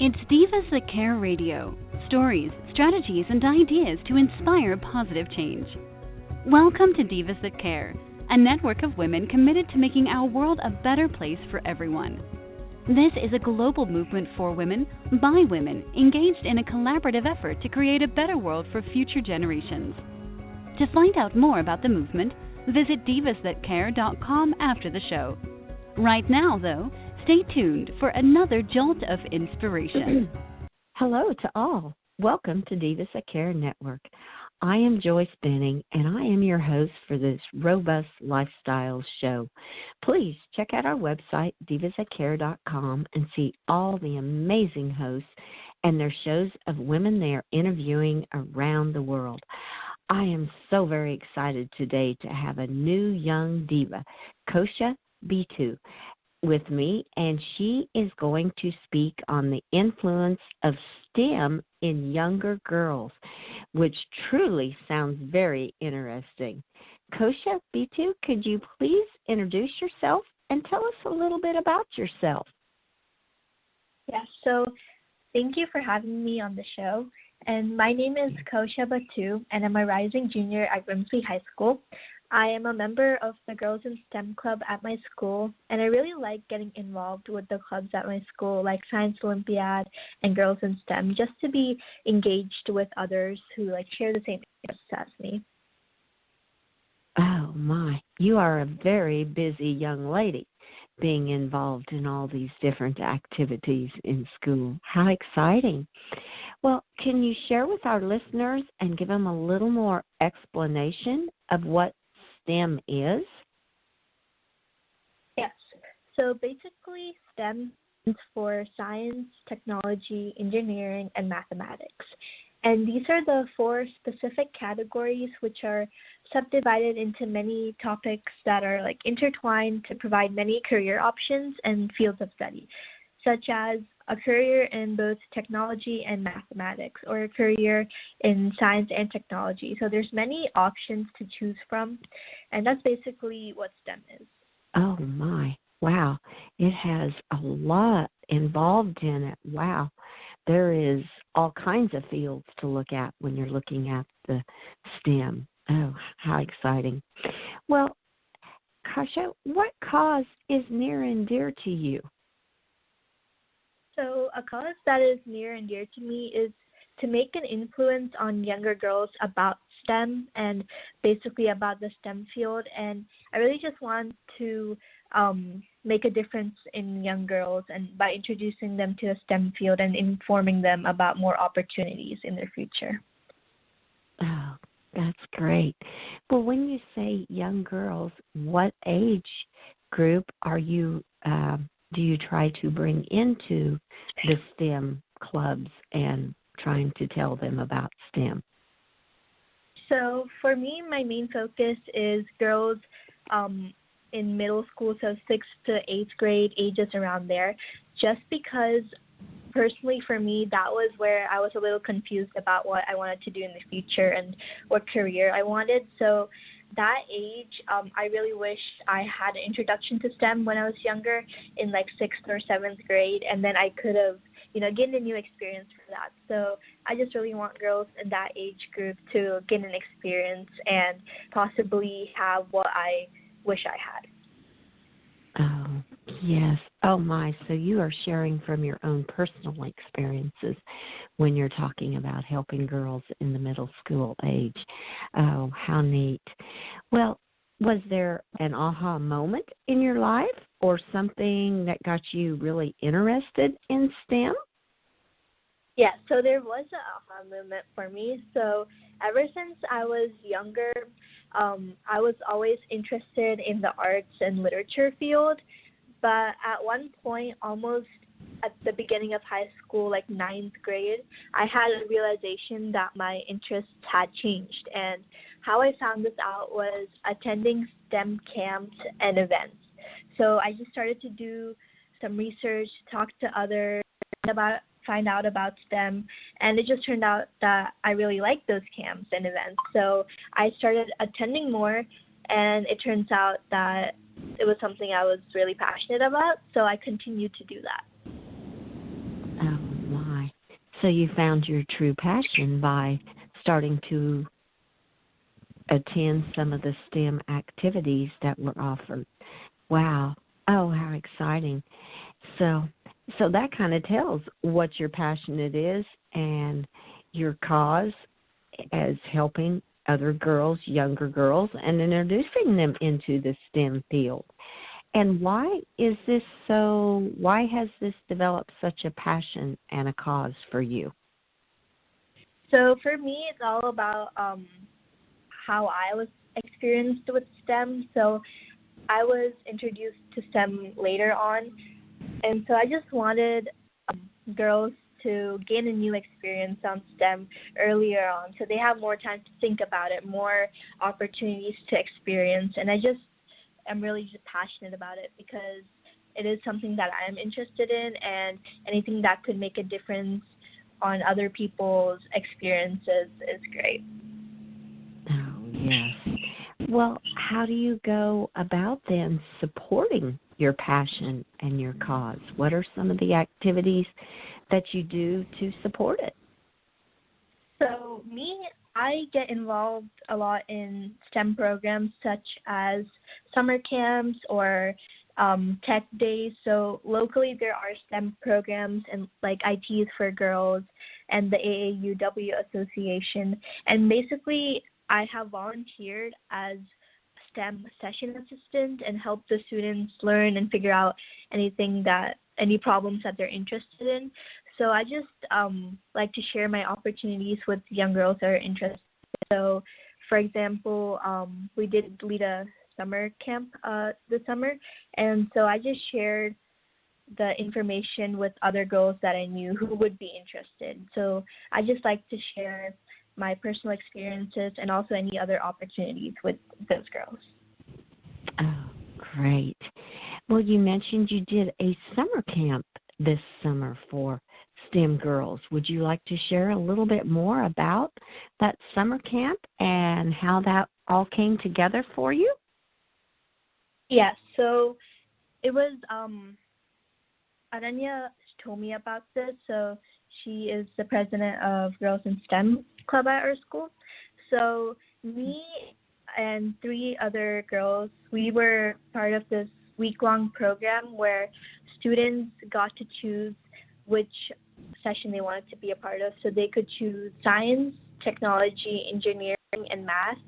It's Divas That Care Radio. Stories, strategies, and ideas to inspire positive change. Welcome to Divas That Care, a network of women committed to making our world a better place for everyone. This is a global movement for women, by women, engaged in a collaborative effort to create a better world for future generations. To find out more about the movement, visit divasthatcare.com after the show. Right now, though, stay tuned for another jolt of inspiration. Hello to all. Welcome to Divas That Care Network. I am Joyce Benning, and I am your host for this robust lifestyle show. Please check out our website, divasthatcare.com, and see all the amazing hosts and their shows of women they are interviewing around the world. I am so very excited today to have a new young diva, Kosha Bitu, with me, and she is going to speak on the influence of STEM in younger girls, which truly sounds very interesting. Kosha Bitu, could you please introduce yourself and tell us a little bit about yourself? Yeah, so thank you for having me on the show. And my name is Kosha Bitu, and I'm a rising junior at Grimsby High School. I am a member of the Girls in STEM Club at my school, and I really like getting involved with the clubs at my school, like Science Olympiad and Girls in STEM, just to be engaged with others who share the same interests as me. Oh, my. You are a very busy young lady being involved in all these different activities in school. How exciting. Well, can you share with our listeners and give them a little more explanation of what STEM is? Yes. So basically, STEM stands for science, technology, engineering, and mathematics. And these are the four specific categories which are subdivided into many topics that are intertwined to provide many career options and fields of study, such as a career in both technology and mathematics, or a career in science and technology. So there's many options to choose from, and that's basically what STEM is. Oh, my. Wow. It has a lot involved in it. Wow. There is all kinds of fields to look at when you're looking at the STEM. Oh, how exciting. Well, Kosha, what cause is near and dear to you? So a cause that is near and dear to me is to make an influence on younger girls about STEM and basically about the STEM field. And I really just want to make a difference in young girls, and by introducing them to the STEM field and informing them about more opportunities in their future. Oh, that's great. Well, when you say young girls, what age group are you do you try to bring into the STEM clubs and trying to tell them about STEM? So for me, my main focus is girls in middle school, so 6th to 8th grade, ages around there, just because personally for me, that was where I was a little confused about what I wanted to do in the future and what career I wanted. So that age, I really wish I had an introduction to STEM when I was younger, in 6th or 7th grade, and then I could have, gained a new experience for that. So I just really want girls in that age group to gain an experience and possibly have what I wish I had. Oh, yes. Oh, my. So you are sharing from your own personal experiences when you're talking about helping girls in the middle school age. Oh, how neat. Well, was there an aha moment in your life or something that got you really interested in STEM? Yeah, so there was an aha moment for me. So ever since I was younger, I was always interested in the arts and literature field. But at one point, almost at the beginning of high school, 9th grade, I had a realization that my interests had changed. And how I found this out was attending STEM camps and events. So I just started to do some research, talk to others, find out about STEM, and it just turned out that I really liked those camps and events. So I started attending more, and it turns out that it was something I was really passionate about, so I continued to do that. Oh, So you found your true passion by starting to attend some of the STEM activities that were offered. Wow. Oh, how exciting. So that kind of tells what your passionate is and your cause as helping other girls, younger girls, and introducing them into the STEM field. And why has this developed such a passion and a cause for you? So for me, it's all about how I was experienced with STEM. So I was introduced to STEM later on, and so I just wanted girls to gain a new experience on STEM earlier on, so they have more time to think about it, more opportunities to experience. And I'm really just passionate about it because it is something that I'm interested in, and anything that could make a difference on other people's experiences is great. Oh, yes. Well, how do you go about then supporting your passion and your cause? What are some of the activities that you do to support it? So I get involved a lot in STEM programs such as summer camps or tech days. So locally there are STEM programs and like ITs for girls and the AAUW Association. And basically I have volunteered as STEM session assistant and help the students learn and figure out any problems that they're interested in. So I just like to share my opportunities with young girls that are interested. So, for example, we did lead a summer camp this summer, and so I just shared the information with other girls that I knew who would be interested. So I just like to share my personal experiences and also any other opportunities with those girls. Oh, great. Well, you mentioned you did a summer camp this summer for STEM girls. Would you like to share a little bit more about that summer camp and how that all came together for you? Yes, so it was Ananya told me about this. So she is the president of Girls in STEM Club at our school. So me and 3 other girls, we were part of this week-long program where students got to choose which session they wanted to be a part of. So they could choose science, technology, engineering, and math.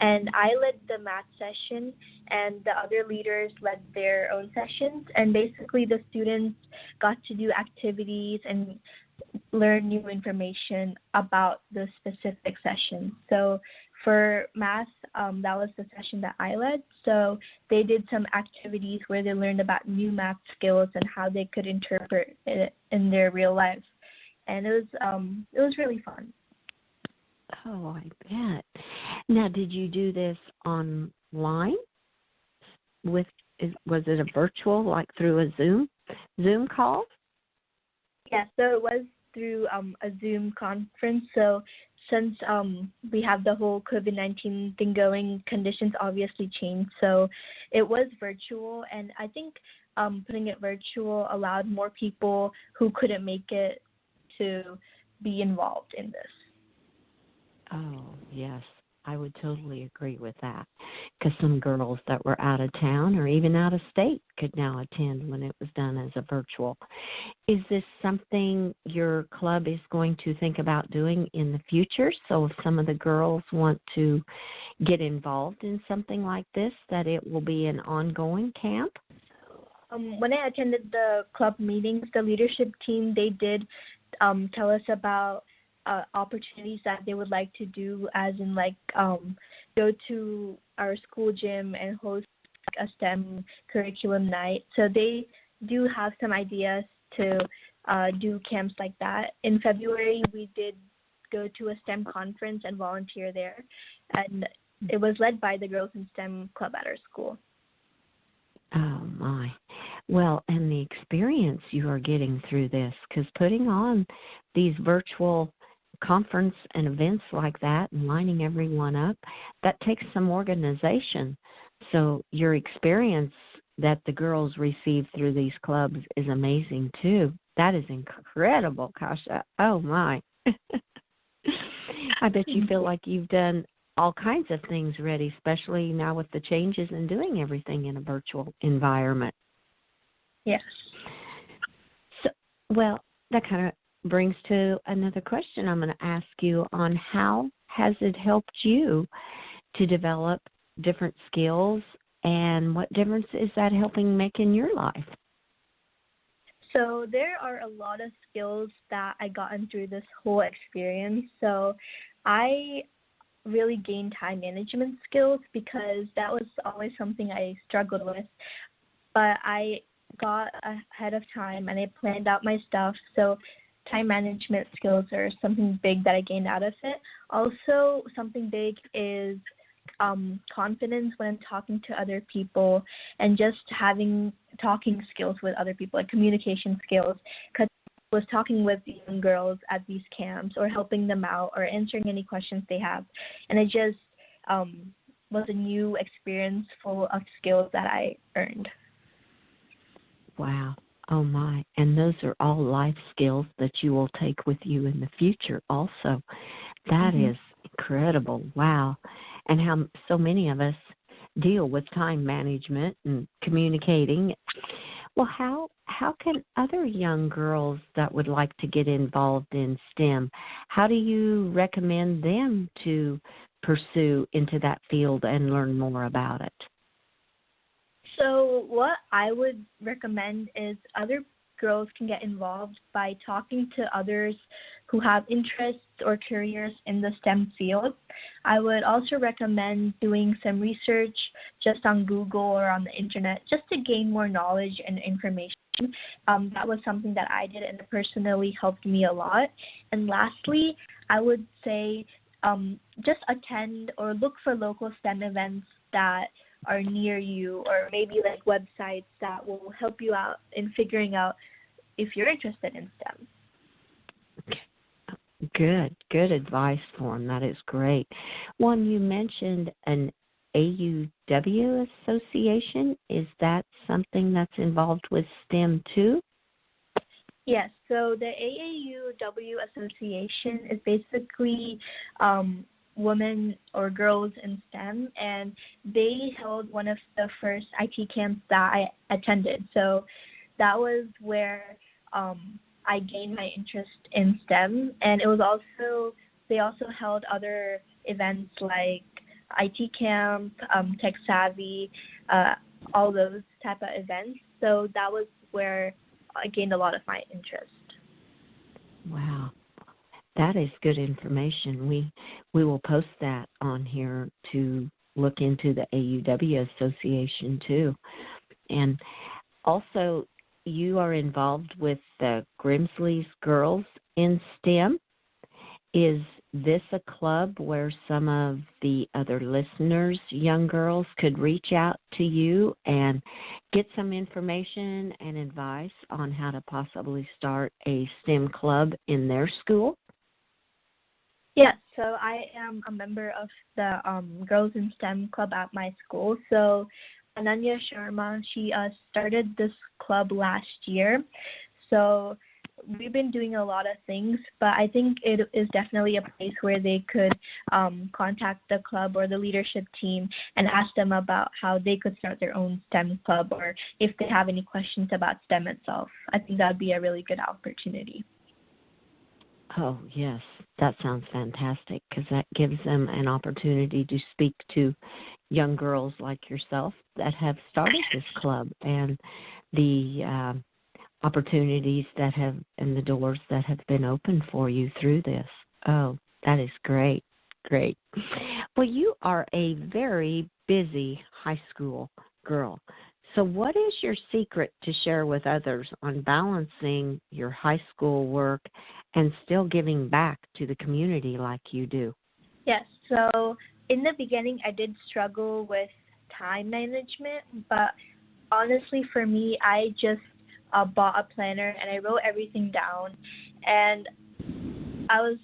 And I led the math session, and the other leaders led their own sessions. And basically the students got to do activities and learn new information about the specific session. So for math, that was the session that I led. So they did some activities where they learned about new math skills and how they could interpret it in their real life. And it was really fun. Oh, I bet. Now, did you do this online? Was it a virtual, like through a Zoom call? Yeah, so it was through a Zoom conference. So since we have the whole COVID-19 thing going, conditions obviously changed. So it was virtual, and I think putting it virtual allowed more people who couldn't make it to be involved in this. Oh, yes. I would totally agree with that, because some girls that were out of town or even out of state could now attend when it was done as a virtual. Is this something your club is going to think about doing in the future? So if some of the girls want to get involved in something like this, that it will be an ongoing camp? When I attended the club meetings, the leadership team, they did tell us about opportunities that they would like to do, as in go to our school gym and host a STEM curriculum night. So they do have some ideas to do camps like that. In February, we did go to a STEM conference and volunteer there, and it was led by the Girls in STEM Club at our school. Oh, my. Well, and the experience you are getting through this, because putting on these virtual conference and events like that and lining everyone up, that takes some organization. So your experience that the girls receive through these clubs is amazing too. That is incredible, Kasha. Oh, my. I bet you feel like you've done all kinds of things already, especially now with the changes in doing everything in a virtual environment. Yes. So, well, that kind of brings to another question I'm going to ask you on how has it helped you to develop different skills, and what difference is that helping make in your life? So there are a lot of skills that I gotten through this whole experience. So I really gained time management skills because that was always something I struggled with. But I got ahead of time and I planned out my stuff. So time management skills are something big that I gained out of it. Also, something big is confidence when I'm talking to other people, and just having talking skills with other people, like communication skills, because I was talking with young girls at these camps or helping them out or answering any questions they have. And it just was a new experience full of skills that I earned. Wow. Oh, my. And those are all life skills that you will take with you in the future also. That is incredible. Wow. And how so many of us deal with time management and communicating. Well, how can other young girls that would like to get involved in STEM, how do you recommend them to pursue into that field and learn more about it? So what I would recommend is other girls can get involved by talking to others who have interests or careers in the STEM field. I would also recommend doing some research just on Google or on the internet just to gain more knowledge and information. That was something that I did and it personally helped me a lot. And lastly, I would say just attend or look for local STEM events that are near you, or maybe like websites that will help you out in figuring out if you're interested in STEM. Good advice for them. That is great. One, you mentioned an AUW association. Is that something that's involved with STEM too? Yes, so the AAUW Association is basically women or girls in STEM, and they held one of the first IT camps that I attended. So that was where I gained my interest in STEM, and it was also, they also held other events like IT camp, Tech Savvy, all those type of events. So that was where I gained a lot of my interest. Wow. That is good information. We will post that on here to look into the AUW Association too. And also, you are involved with the Grimsley's Girls in STEM. Is this a club where some of the other listeners, young girls, could reach out to you and get some information and advice on how to possibly start a STEM club in their school? Yes, so I am a member of the Girls in STEM club at my school. So Ananya Sharma, she started this club last year. So we've been doing a lot of things, but I think it is definitely a place where they could contact the club or the leadership team and ask them about how they could start their own STEM club, or if they have any questions about STEM itself. I think that would be a really good opportunity. Oh, yes, that sounds fantastic, because that gives them an opportunity to speak to young girls like yourself that have started this club, and the opportunities that have, and the doors that have been opened for you through this. Oh, that is great. Great. Well, you are a very busy high school girl. So what is your secret to share with others on balancing your high school work and still giving back to the community like you do? Yes, so in the beginning I did struggle with time management, but honestly for me, I just bought a planner and I wrote everything down, and I was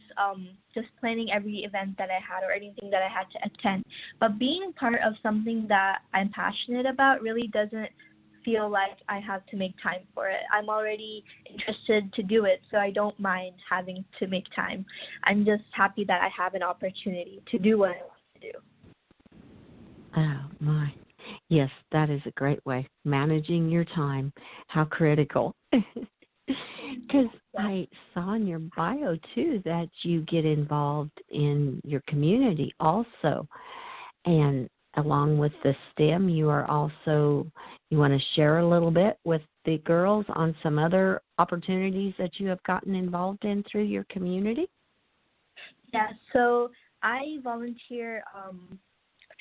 just planning every event that I had or anything that I had to attend. But being part of something that I'm passionate about really doesn't feel like I have to make time for it. I'm already interested to do it, so I don't mind having to make time. I'm just happy that I have an opportunity to do what I want to do. Oh, my. Yes, that is a great way. Managing your time, how critical. Because I saw in your bio, too, that you get involved in your community also. And along with the STEM, you want to share a little bit with the girls on some other opportunities that you have gotten involved in through your community? Yeah, so I volunteer a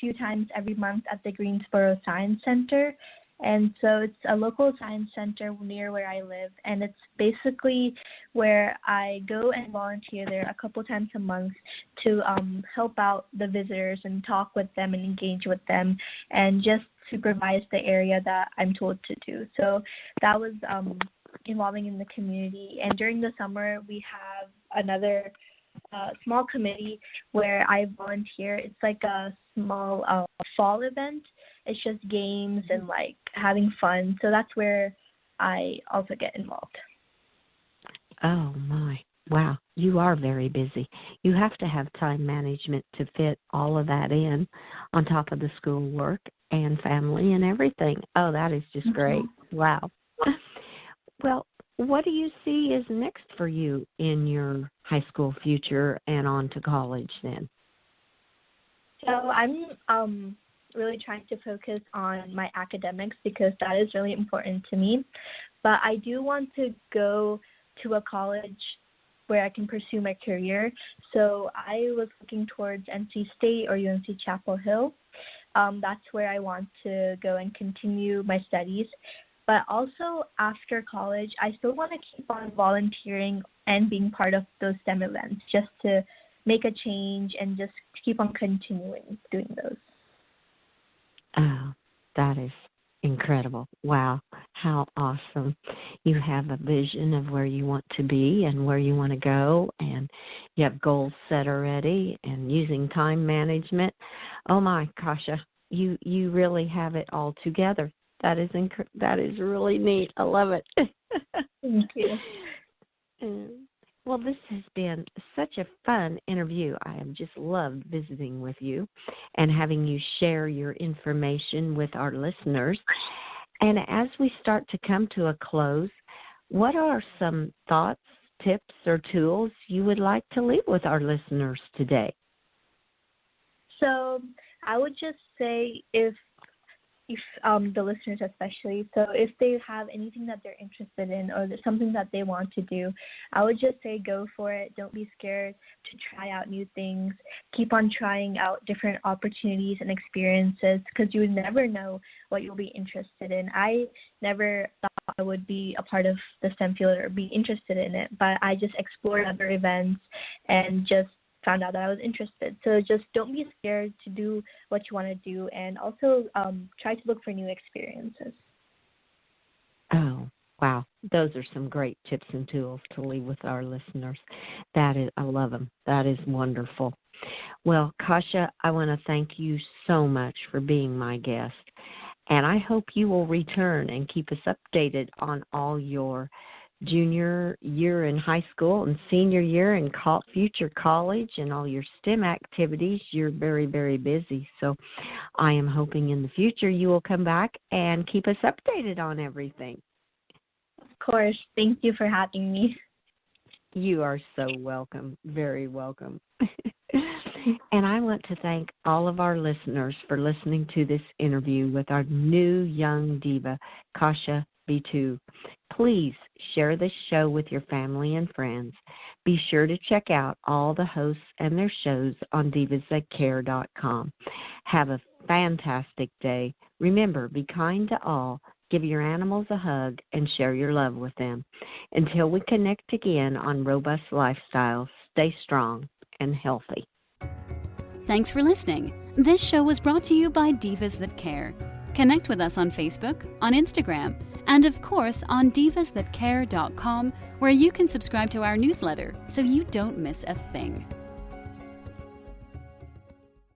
few times every month at the Greensboro Science Center. And so it's a local science center near where I live, and it's basically where I go and volunteer there a couple times a month to help out the visitors and talk with them and engage with them and just supervise the area that I'm told to do. So that was involving in the community. And during the summer, we have another small committee where I volunteer. It's like a small fall event. It's just games and like having fun. So that's where I also get involved. Oh, my. Wow. You are very busy. You have to have time management to fit all of that in on top of the schoolwork and family and everything. Oh, that is just great. Wow. Well, what do you see is next for you in your high school future and on to college then? So I'm really trying to focus on my academics because that is really important to me. But I do want to go to a college where I can pursue my career. So I was looking towards NC State or UNC Chapel Hill. That's where I want to go and continue my studies. But also after college, I still want to keep on volunteering and being part of those STEM events just to make a change and just keep on continuing doing those. Oh, that is incredible. Wow, how awesome. You have a vision of where you want to be and where you want to go, and you have goals set already and using time management. Oh, my, Kasha, you really have it all together. That is really neat. I love it. Thank you. Well, this has been such a fun interview. I have just loved visiting with you and having you share your information with our listeners. And as we start to come to a close, what are some thoughts, tips, or tools you would like to leave with our listeners today? So I would just say if the listeners especially, so if they have anything that they're interested in or there's something that they want to do, I would just say go for it. Don't be scared to try out new things. Keep on trying out different opportunities and experiences because you never know what you'll be interested in. I never thought I would be a part of the STEM field or be interested in it, but I just explored other events and just found out that I was interested. So just don't be scared to do what you want to do, and also try to look for new experiences. Oh, wow. Those are some great tips and tools to leave with our listeners. I love them. That is wonderful. Well, Kasha, I want to thank you so much for being my guest, and I hope you will return and keep us updated on all your junior year in high school and senior year in future college and all your STEM activities. You're very, very busy. So I am hoping in the future you will come back and keep us updated on everything. Of course. Thank you for having me. You are so welcome. Very welcome. And I want to thank all of our listeners for listening to this interview with our new young diva, Kasha B2. Please share this show with your family and friends. Be sure to check out all the hosts and their shows on divasthatcare.com. Have a fantastic day. Remember, be kind to all. Give your animals a hug and share your love with them. Until we connect again on Robust Lifestyles, stay strong and healthy. Thanks for listening. This show was brought to you by Divas That Care. Connect with us on Facebook, on Instagram, and of course on divasthatcare.com, where you can subscribe to our newsletter so you don't miss a thing.